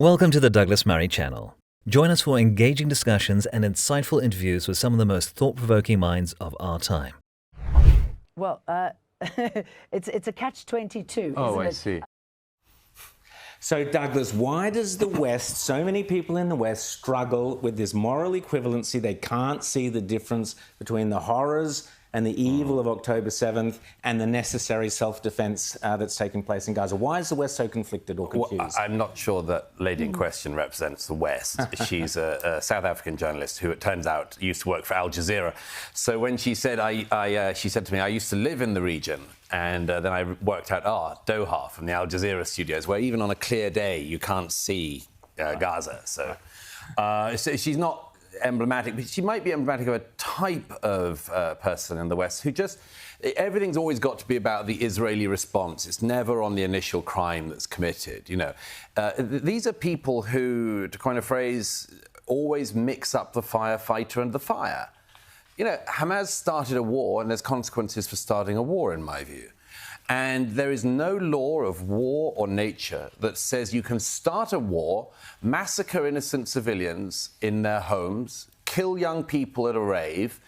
Welcome to the Douglas Murray channel. Join us for engaging discussions and insightful interviews with some of the most thought-provoking minds of our time. Well, it's a catch-22, Oh, isn't I it? see. So, Douglas, why does the West, so many people in the West, struggle with this moral equivalency? They can't see the difference between the horrors and the evil of October 7th and the necessary self-defence that's taking place in Gaza. Why is the West so conflicted or confused? Well, I'm not sure that lady in question represents the West. She's a South African journalist who, it turns out, used to work for Al Jazeera. So when she said, she said to me, I used to live in the region, and then I worked out Doha from the Al Jazeera studios, where even on a clear day you can't see Gaza. So she's not emblematic, but she might be emblematic of a type of person in the West who just, everything's always got to be about the Israeli response. It's never on the initial crime that's committed, you know. These are people who, to coin a phrase, always mix up the firefighter and the fire. You know, Hamas started a war, and there's consequences for starting a war, in my view. And there is no law of war or nature that says you can start a war, massacre innocent civilians in their homes, kill young people at a rave,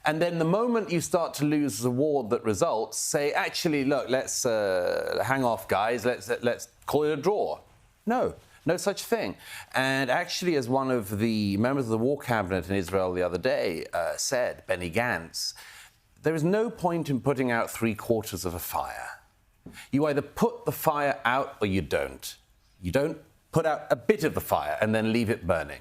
and then the moment you start to lose the war that results, say, actually, look, let's hang off, guys, let's call it a draw. No such thing. And actually, as one of the members of the War Cabinet in Israel the other day said, Benny Gantz, there is no point in putting out 3/4 of a fire. You either put the fire out or you don't. You don't put out a bit of the fire and then leave it burning.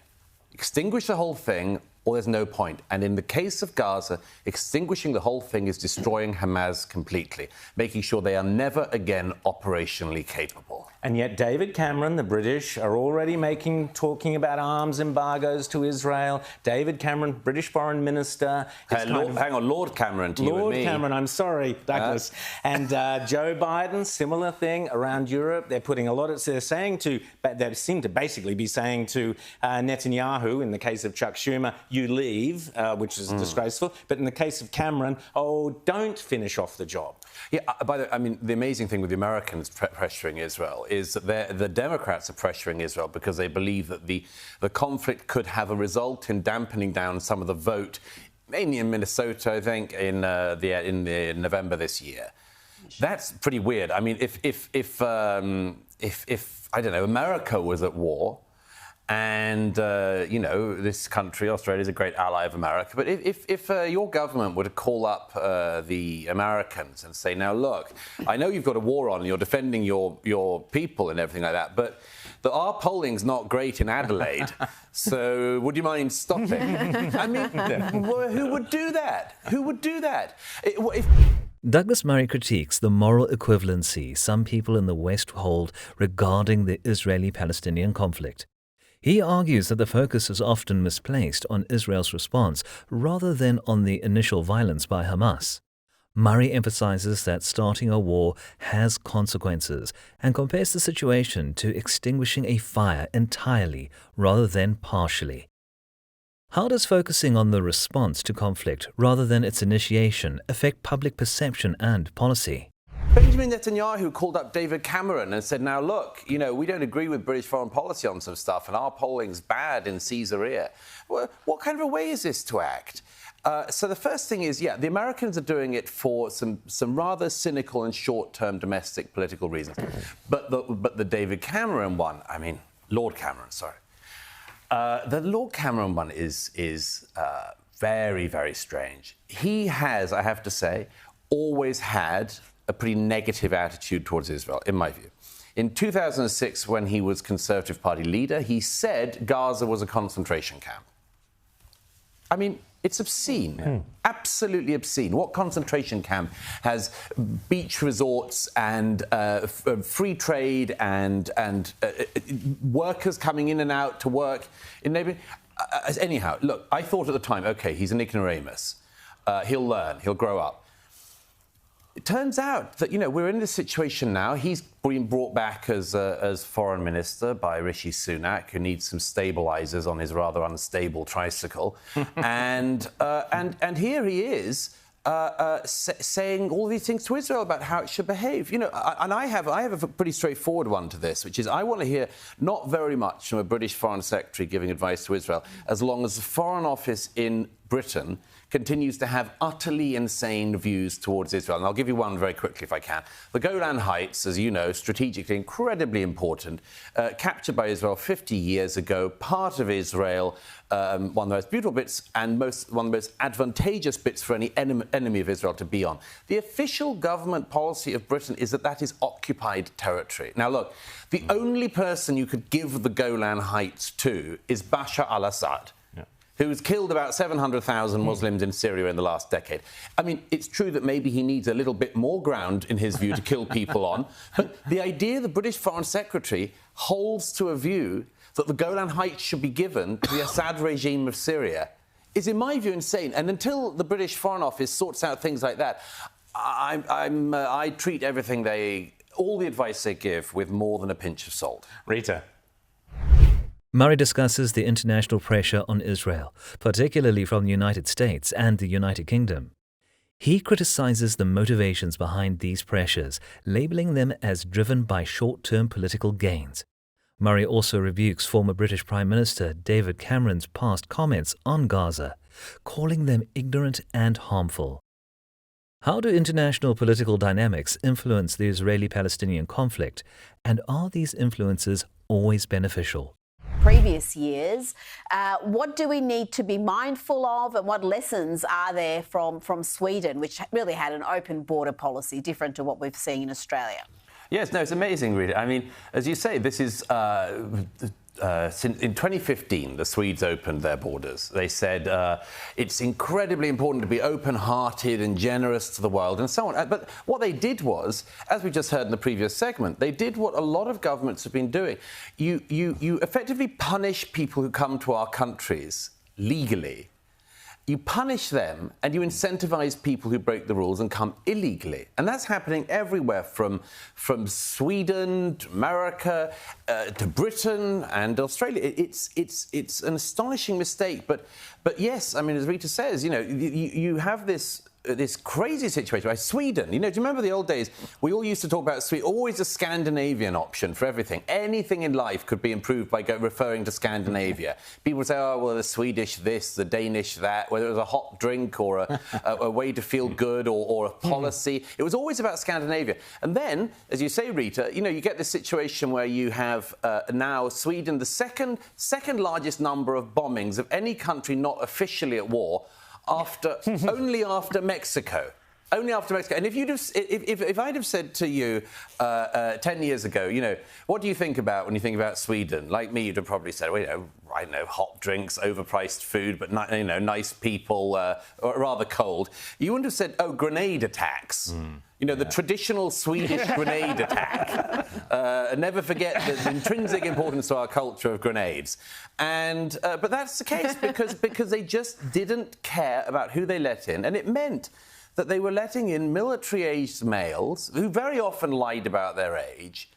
Extinguish the whole thing or there's no point. And in the case of Gaza, extinguishing the whole thing is destroying Hamas completely, making sure they are never again operationally capable. And yet David Cameron, the British, are already talking about arms embargoes to Israel. David Cameron, British Foreign Minister. Hang on, Lord Cameron to you and me. Lord Cameron, I'm sorry, Douglas. And Joe Biden, similar thing around Europe. They're putting a lot of, they seem to basically be saying to Netanyahu, in the case of Chuck Schumer, you leave, which is disgraceful. But in the case of Cameron, don't finish off the job. Yeah, by the way, I mean, the amazing thing with the Americans pressuring Israel is that the Democrats are pressuring Israel because they believe that the conflict could have a result in dampening down some of the vote, mainly in Minnesota, I think, in November this year. That's pretty weird. I mean, if I don't know, America was at war, and, you know, this country, Australia, is a great ally of America. But if your government were to call up the Americans and say, now, look, I know you've got a war on and you're defending your people and everything like that, but our polling's not great in Adelaide, so would you mind stopping? I mean, who would do that? Who would do that? Douglas Murray critiques the moral equivalency some people in the West hold regarding the Israeli-Palestinian conflict. He argues that the focus is often misplaced on Israel's response rather than on the initial violence by Hamas. Murray emphasizes that starting a war has consequences and compares the situation to extinguishing a fire entirely rather than partially. How does focusing on the response to conflict rather than its initiation affect public perception and policy? Benjamin Netanyahu called up David Cameron and said, now, look, you know, we don't agree with British foreign policy on some stuff, and our polling's bad in Caesarea. Well, what kind of a way is this to act? So the first thing is, the Americans are doing it for some rather cynical and short-term domestic political reasons. But the David Cameron one, I mean, Lord Cameron, sorry. The Lord Cameron one is very, very strange. He has, I have to say, always had a pretty negative attitude towards Israel, in my view. In 2006, when he was Conservative Party leader, he said Gaza was a concentration camp. I mean, it's obscene, absolutely obscene. What concentration camp has beach resorts and free trade and workers coming in and out to work in neighboring? Anyhow, look, I thought at the time, OK, he's an ignoramus. He'll learn, he'll grow up. It turns out that, you know, we're in this situation now. He's been brought back as foreign minister by Rishi Sunak, who needs some stabilisers on his rather unstable tricycle. and here he is saying all these things to Israel about how it should behave. You know, and I have a pretty straightforward one to this, which is I want to hear not very much from a British Foreign Secretary giving advice to Israel, as long as the Foreign Office in Britain continues to have utterly insane views towards Israel. And I'll give you one very quickly if I can. The Golan Heights, as you know, strategically incredibly important, captured by Israel 50 years ago, part of Israel, one of the most beautiful bits and one of the most advantageous bits for any enemy of Israel to be on. The official government policy of Britain is that that is occupied territory. Now, look, the only person you could give the Golan Heights to is Bashar al-Assad, who's killed about 700,000 Muslims in Syria in the last decade. I mean, it's true that maybe he needs a little bit more ground, in his view, to kill people on. But the idea the British Foreign Secretary holds to a view that the Golan Heights should be given to the Assad regime of Syria is, in my view, insane. And until the British Foreign Office sorts out things like that, I treat all the advice they give with more than a pinch of salt. Rita. Murray discusses the international pressure on Israel, particularly from the United States and the United Kingdom. He criticizes the motivations behind these pressures, labeling them as driven by short-term political gains. Murray also rebukes former British Prime Minister David Cameron's past comments on Gaza, calling them ignorant and harmful. How do international political dynamics influence the Israeli-Palestinian conflict, and are these influences always beneficial? Previous years. What do we need to be mindful of, and what lessons are there from Sweden, which really had an open border policy different to what we've seen in Australia? Yes, no, it's amazing, Rita. I mean, as you say, this is... in 2015, the Swedes opened their borders. They said it's incredibly important to be open-hearted and generous to the world and so on. But what they did was, as we just heard in the previous segment, they did what a lot of governments have been doing. You effectively punish people who come to our countries legally. You punish them and you incentivize people who break the rules and come illegally. And that's happening everywhere from Sweden to America to Britain and Australia. It's an astonishing mistake. But yes, I mean, as Rita says, you know, you have this crazy situation. Like Sweden, you know, do you remember the old days? We all used to talk about Sweden, always a Scandinavian option for everything. Anything in life could be improved by referring to Scandinavia. People would say, oh, well, the Swedish this, the Danish that, whether it was a hot drink or a way to feel good or a policy. It was always about Scandinavia. And then, as you say, Rita, you know, you get this situation where you have now Sweden, the second largest number of bombings of any country not officially at war, only after Mexico. Only after Mexico. And if I'd have said to you 10 years ago, you know, what do you think about when you think about Sweden? Like me, you'd have probably said, well, you know, I know, hot drinks, overpriced food, but you know, nice people, or rather cold. You wouldn't have said, oh, grenade attacks. You know, the traditional Swedish grenade attack. Never forget the intrinsic importance to our culture of grenades. And but that's the case because they just didn't care about who they let in, and it meant that they were letting in military-aged males who very often lied about their age.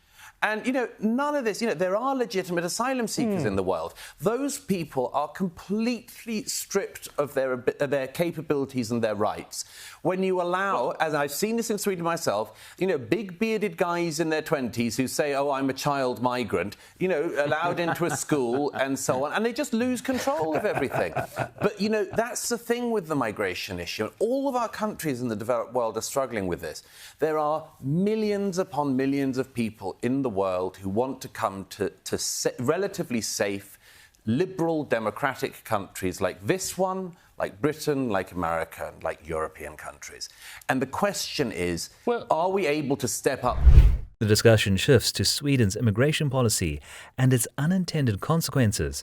And, you know, none of this, you know, there are legitimate asylum seekers in the world. Those people are completely stripped of their capabilities and their rights. When you allow, as I've seen this in Sweden myself, you know, big bearded guys in their 20s who say, oh, I'm a child migrant, you know, allowed into a school and so on, and they just lose control of everything. But, you know, that's the thing with the migration issue. All of our countries in the developed world are struggling with this. There are millions upon millions of people in the world who want to come to relatively safe, liberal, democratic countries like this one, like Britain, like America, and like European countries. And the question is, are we able to step up? The discussion shifts to Sweden's immigration policy and its unintended consequences.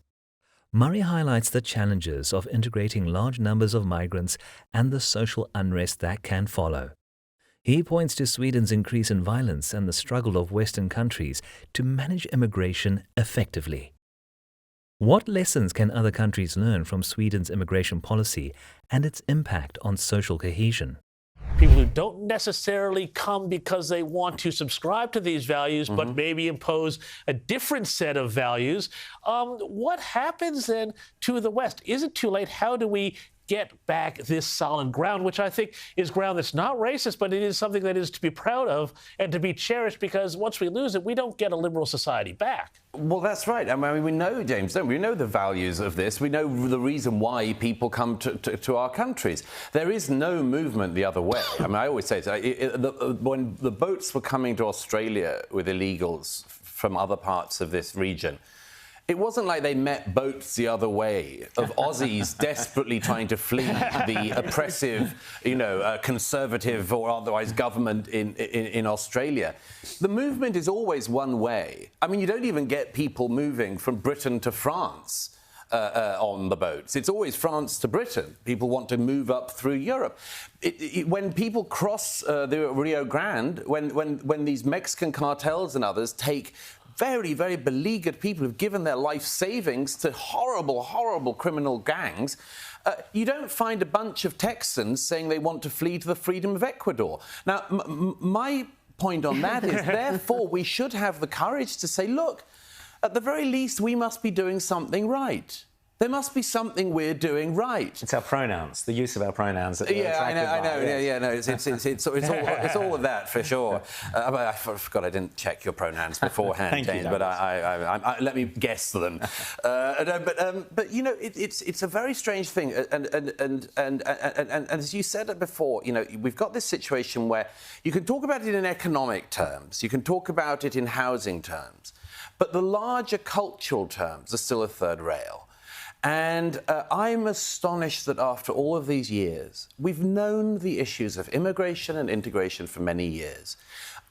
Murray highlights the challenges of integrating large numbers of migrants and the social unrest that can follow. He points to Sweden's increase in violence and the struggle of Western countries to manage immigration effectively. What lessons can other countries learn from Sweden's immigration policy and its impact on social cohesion? People who don't necessarily come because they want to subscribe to these values, but maybe impose a different set of values. What happens then to the West? Is it too late? How do we get back this solid ground, which I think is ground that's not racist, but it is something that is to be proud of and to be cherished, because once we lose it, we don't get a liberal society back. Well, that's right. I mean, we know, James, don't we? We know the values of this. We know the reason why people come to our countries. There is no movement the other way. I mean, I always say when the boats were coming to Australia with illegals from other parts of this region, it wasn't like they met boats the other way of Aussies desperately trying to flee the oppressive, conservative or otherwise government in Australia. The movement is always one way. I mean, you don't even get people moving from Britain to France on the boats. It's always France to Britain. People want to move up through Europe. When people cross the Rio Grande, when these Mexican cartels and others take very, very beleaguered people who've given their life savings to horrible, horrible criminal gangs, you don't find a bunch of Texans saying they want to flee to the freedom of Ecuador. Now, my point on that is, therefore, we should have the courage to say, look, at the very least, we must be doing something right. There must be something we're doing right. It's our pronouns, the use of our pronouns. That Yeah, I know. Yes. It's all of that for sure. I forgot I didn't check your pronouns beforehand, James, but I let me guess them. But it's a very strange thing, and as you said it before, we've got this situation where you can talk about it in economic terms, you can talk about it in housing terms, but the larger cultural terms are still a third rail. And I'm astonished that after all of these years, we've known the issues of immigration and integration for many years.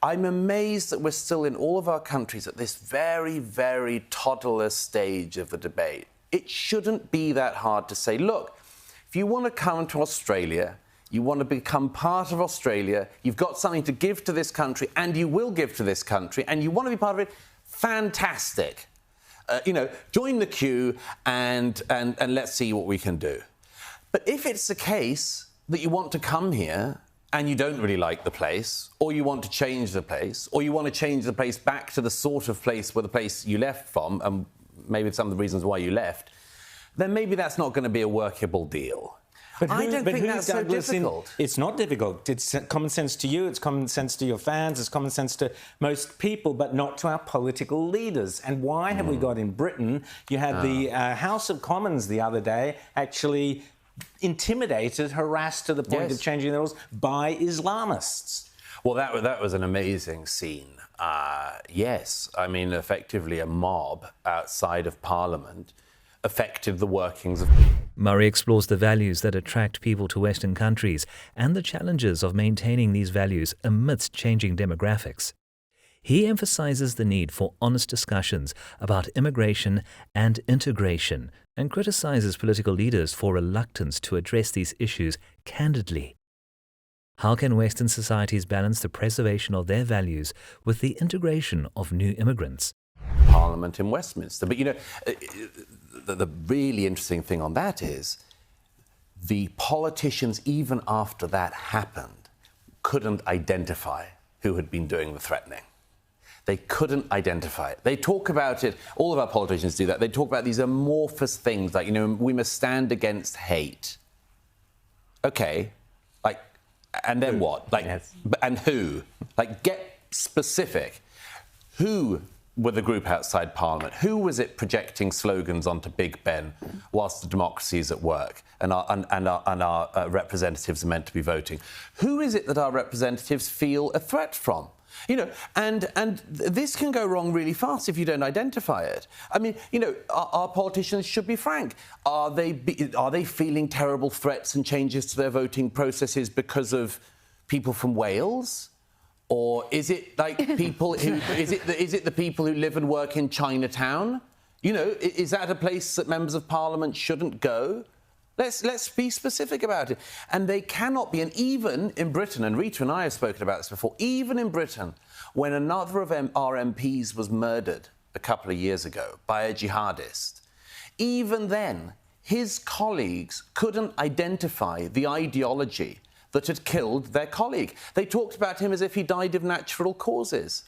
I'm amazed that we're still in all of our countries at this very, very toddler stage of the debate. It shouldn't be that hard to say, look, if you want to come to Australia, you want to become part of Australia, you've got something to give to this country, and you will give to this country, and you want to be part of it, fantastic. Join the queue and let's see what we can do. But if it's the case that you want to come here and you don't really like the place, or you want to change the place, or you want to change the place back to the sort of place where the place you left from, and maybe some of the reasons why you left, then maybe that's not going to be a workable deal. I don't think that's so difficult. It's not difficult. It's common sense to you, it's common sense to your fans, it's common sense to most people, but not to our political leaders. And why have we got in Britain, you had the House of Commons the other day actually intimidated, harassed to the point of changing the rules by Islamists. Well, that was an amazing scene. Yes, I mean, effectively a mob outside of Parliament affected the workings of... Murray explores the values that attract people to Western countries and the challenges of maintaining these values amidst changing demographics. He emphasizes the need for honest discussions about immigration and integration and criticizes political leaders for reluctance to address these issues candidly. How can Western societies balance the preservation of their values with the integration of new immigrants? Parliament in Westminster. But, the really interesting thing on that is the politicians, even after that happened, couldn't identify who had been doing the threatening. They couldn't identify it. They talk about it, all of our politicians do that, they talk about these amorphous things like, we must stand against hate. Okay, and then what? And who? Get specific. Who were the group outside Parliament? Who was it projecting slogans onto Big Ben whilst the democracy is at work and our representatives are meant to be voting? Who is it that our representatives feel a threat from? And this can go wrong really fast if you don't identify it. I mean, our politicians should be frank. Are they feeling terrible threats and changes to their voting processes because of people from Wales? Or is it people who is it the people who live and work in Chinatown? Is that a place that members of Parliament shouldn't go? Let's be specific about it. And they cannot be. And even in Britain, and Rita and I have spoken about this before, even in Britain, when another of our MPs was murdered a couple of years ago by a jihadist, even then, his colleagues couldn't identify the ideology that had killed their colleague. They talked about him as if he died of natural causes.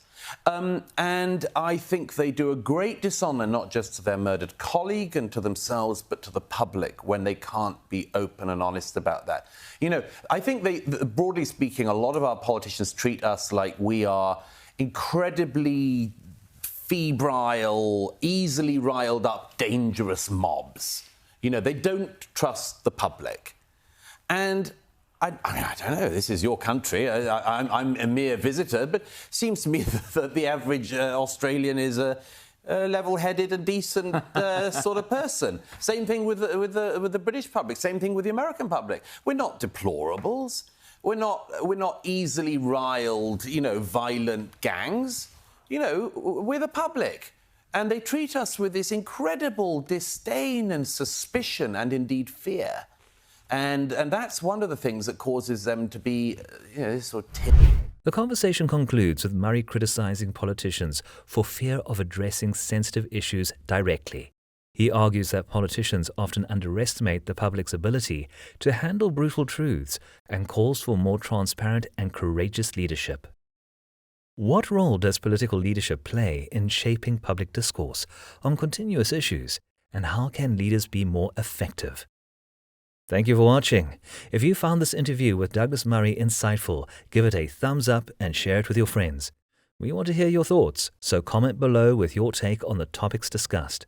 And I think they do a great dishonour not just to their murdered colleague and to themselves, but to the public when they can't be open and honest about that. You know, I think broadly speaking, a lot of our politicians treat us like we are incredibly febrile, easily riled up, dangerous mobs. You know, they don't trust the public. And I mean, I don't know, this is your country. I'm a mere visitor, but it seems to me that the average Australian is a level-headed and decent sort of person. Same thing with the British public, same thing with the American public. We're not deplorables. We're not easily riled, you know, violent gangs. You know, we're the public. And they treat us with this incredible disdain and suspicion and indeed fear. And that's one of the things that causes them to be, you know, sort of The conversation concludes with Murray criticizing politicians for fear of addressing sensitive issues directly. He argues that politicians often underestimate the public's ability to handle brutal truths and calls for more transparent and courageous leadership. What role does political leadership play in shaping public discourse on continuous issues, and how can leaders be more effective? Thank you for watching. If you found this interview with Douglas Murray insightful, give it a thumbs up and share it with your friends. We want to hear your thoughts, so comment below with your take on the topics discussed.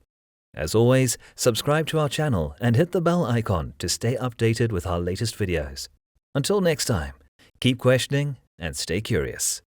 As always, subscribe to our channel and hit the bell icon to stay updated with our latest videos. Until next time, keep questioning and stay curious.